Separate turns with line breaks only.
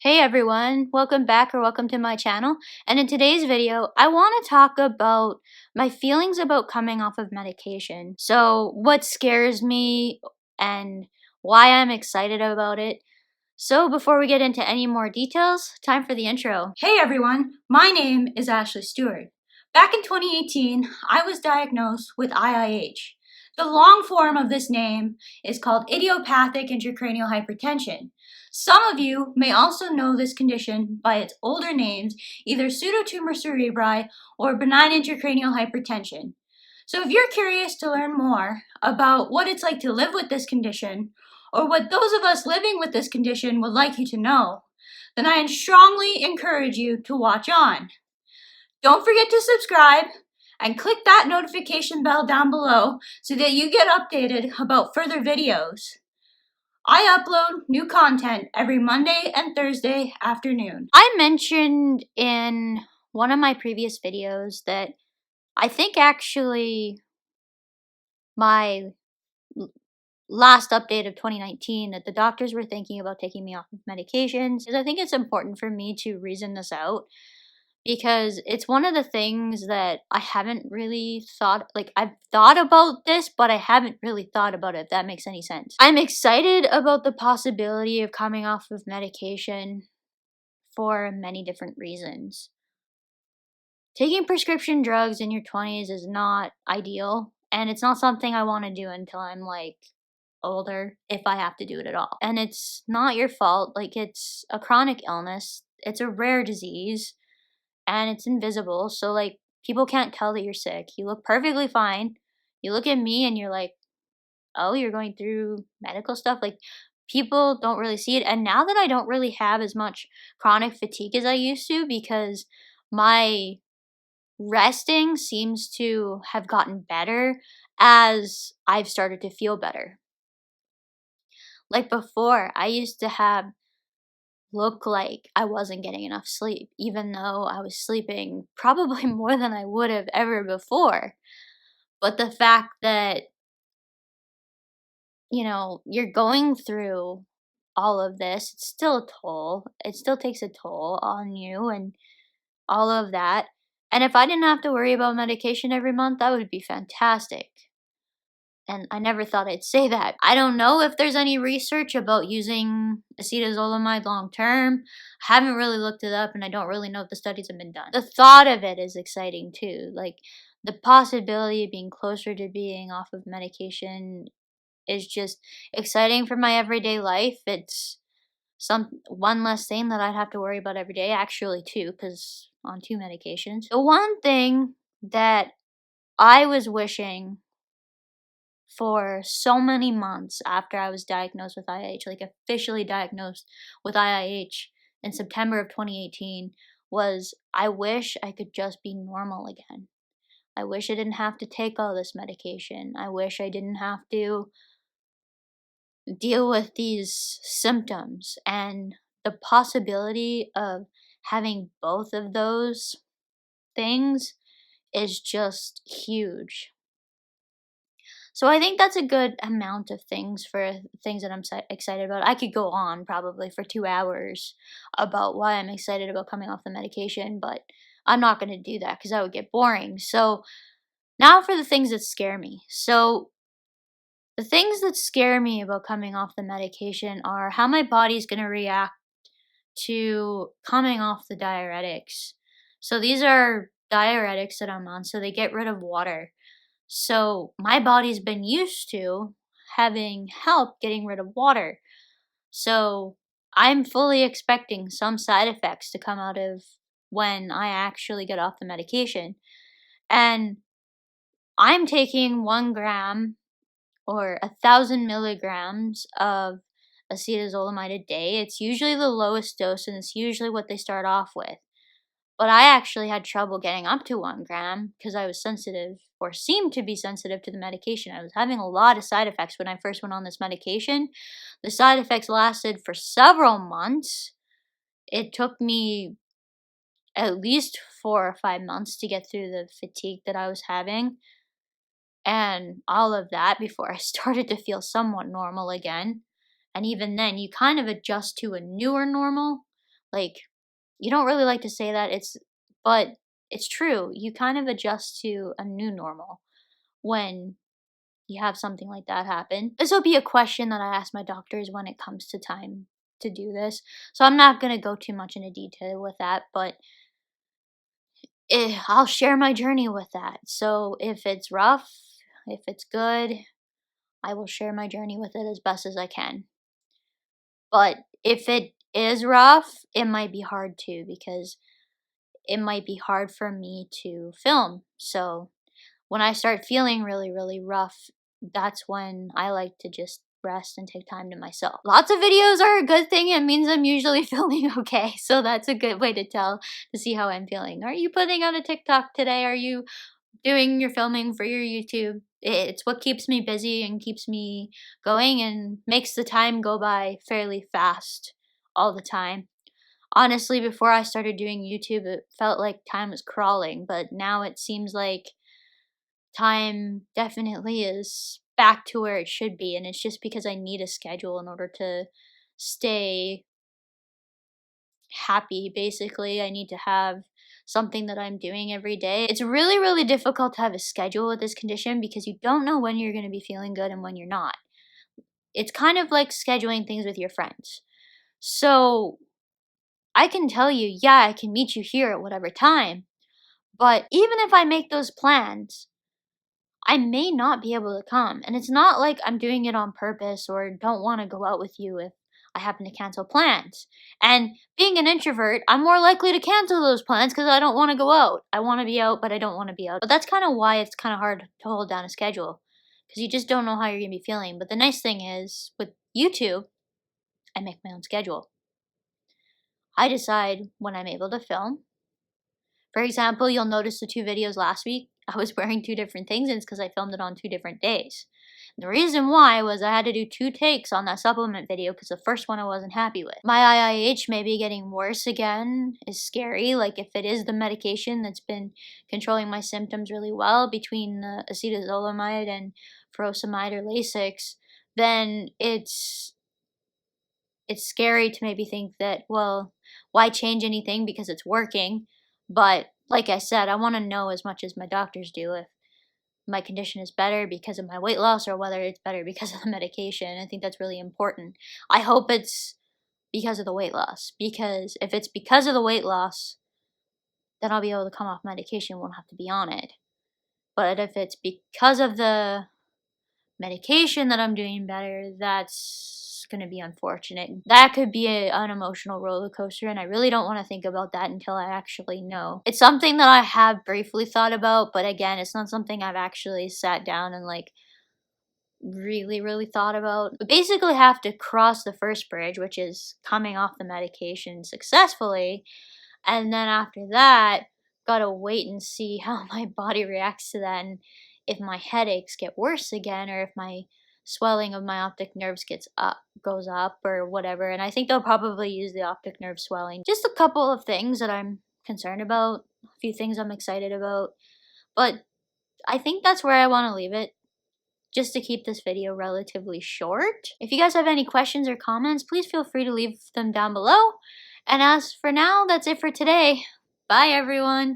Hey everyone, welcome back or welcome to my channel. And in today's video, I want to talk about my feelings about coming off of medication. So what scares me and why I'm excited about it. So before we get into any more details, time for the intro.
Hey everyone, my name is Ashley Stewart. Back in 2018, I was diagnosed with IIH. The long form of this name is called idiopathic intracranial hypertension. Some of you may also know this condition by its older names, either pseudotumor cerebri or benign intracranial hypertension. So if you're curious to learn more about what it's like to live with this condition, or what those of us living with this condition would like you to know, then I strongly encourage you to watch on. Don't forget to subscribe and click that notification bell down below so that you get updated about further videos. I upload new content every Monday and Thursday afternoon.
I mentioned in one of my previous videos that I think actually my last update of 2019 that the doctors were thinking about taking me off of medications. Because I think it's important for me to reason this out because it's one of the things that I haven't really thought, like I've thought about this, but I haven't really thought about it, if that makes any sense. I'm excited about the possibility of coming off of medication for many different reasons. Taking prescription drugs in your 20s is not ideal, and it's not something I want to do until I'm like older, if I have to do it at all. And it's not your fault. Like, it's a chronic illness, it's a rare disease, and it's invisible. So, like, people can't tell that you're sick. You look perfectly fine. You look at me and you're like, oh, you're going through medical stuff. Like, people don't really see it. And now that I don't really have as much chronic fatigue as I used to, because my resting seems to have gotten better as I've started to feel better. Like before, I used to have look like I wasn't getting enough sleep, even though I was sleeping probably more than I would have ever before. But the fact that, you're going through all of this, it's still a toll. It still takes a toll on you and all of that. And if I didn't have to worry about medication every month, that would be fantastic. And I never thought I'd say that. I don't know if there's any research about using acetazolamide long term. I haven't really looked it up and I don't really know if the studies have been done. The thought of it is exciting too. Like, the possibility of being closer to being off of medication is just exciting for my everyday life. It's one less thing that I'd have to worry about every day, actually two, because on two medications. The one thing that I was wishing for so many months after I was diagnosed with IIH, like officially diagnosed with IIH in September of 2018, was I wish I could just be normal again. I wish I didn't have to take all this medication. I wish I didn't have to deal with these symptoms. And the possibility of having both of those things is just huge. So I think that's a good amount of things for things that I'm excited about. I could go on probably for 2 hours about why I'm excited about coming off the medication, but I'm not going to do that because that would get boring. So now for the things that scare me. So the things that scare me about coming off the medication are how my body's going to react to coming off the diuretics. So these are diuretics that I'm on, so they get rid of water. So my body's been used to having help getting rid of water. So I'm fully expecting some side effects to come out of when I actually get off the medication. And I'm taking 1 gram or 1,000 milligrams of acetazolamide a day. It's usually the lowest dose and it's usually what they start off with. But I actually had trouble getting up to 1 gram because I was sensitive or seemed to be sensitive to the medication. I was having a lot of side effects when I first went on this medication. The side effects lasted for several months. It took me at least 4 or 5 months to get through the fatigue that I was having and all of that before I started to feel somewhat normal again. And even then, you kind of adjust to a newer normal Like, you don't really like to say that, but it's true. You kind of adjust to a new normal when you have something like that happen. This will be a question that I ask my doctors when it comes to time to do this. So I'm not going to go too much into detail with that, but I'll share my journey with that. So if it's rough, if it's good, I will share my journey with it as best as I can. But if it is rough, it might be hard too, because it might be hard for me to film. So when I start feeling really, really rough, that's when I like to just rest and take time to myself. Lots of videos are a good thing. It means I'm usually feeling okay. So that's a good way to tell to see how I'm feeling. Are you putting out a TikTok today? Are you doing your filming for your YouTube? It's what keeps me busy and keeps me going and makes the time go by fairly fast all the time. Honestly, before I started doing YouTube, it felt like time was crawling, but now it seems like time definitely is back to where it should be, and it's just because I need a schedule in order to stay happy. Basically, I need to have something that I'm doing every day. It's really, really difficult to have a schedule with this condition because you don't know when you're going to be feeling good and when you're not. It's kind of like scheduling things with your friends. So I can tell you, yeah, I can meet you here at whatever time, but even if I make those plans, I may not be able to come. And it's not like I'm doing it on purpose or don't want to go out with you if I happen to cancel plans. And being an introvert, I'm more likely to cancel those plans because I don't want to go out. I want to be out, but I don't want to be out. But that's kind of why it's kind of hard to hold down a schedule because you just don't know how you're going to be feeling. But the nice thing is with YouTube, I make my own schedule. I decide when I'm able to film. For example, you'll notice the 2 videos last week, I was wearing 2 different things, and it's because I filmed it on 2 different days. The reason why was I had to do 2 takes on that supplement video because the first one I wasn't happy with. My IIH may be getting worse again is scary. Like if it is the medication that's been controlling my symptoms really well between the acetazolamide and furosemide or Lasix, then it's scary to maybe think that, well, why change anything because it's working? But like I said, I want to know as much as my doctors do if my condition is better because of my weight loss or whether it's better because of the medication. I think that's really important. I hope it's because of the weight loss, because if it's because of the weight loss, then I'll be able to come off medication, won't have to be on it. But if it's because of the medication that I'm doing better, that's going to be unfortunate. That could be an emotional roller coaster, and I really don't want to think about that until I actually know. It's something that I have briefly thought about, but again, it's not something I've actually sat down and like really, really thought about. We basically have to cross the first bridge, which is coming off the medication successfully, and then after that, gotta wait and see how my body reacts to that and if my headaches get worse again or if my swelling of my optic nerves goes up or whatever. And I think they'll probably use the optic nerve swelling. Just a couple of things that I'm concerned about, a few things I'm excited about. But I think that's where I want to leave it, just to keep this video relatively short. If you guys have any questions or comments, please feel free to leave them down below. And as for now, that's it for today. Bye, everyone.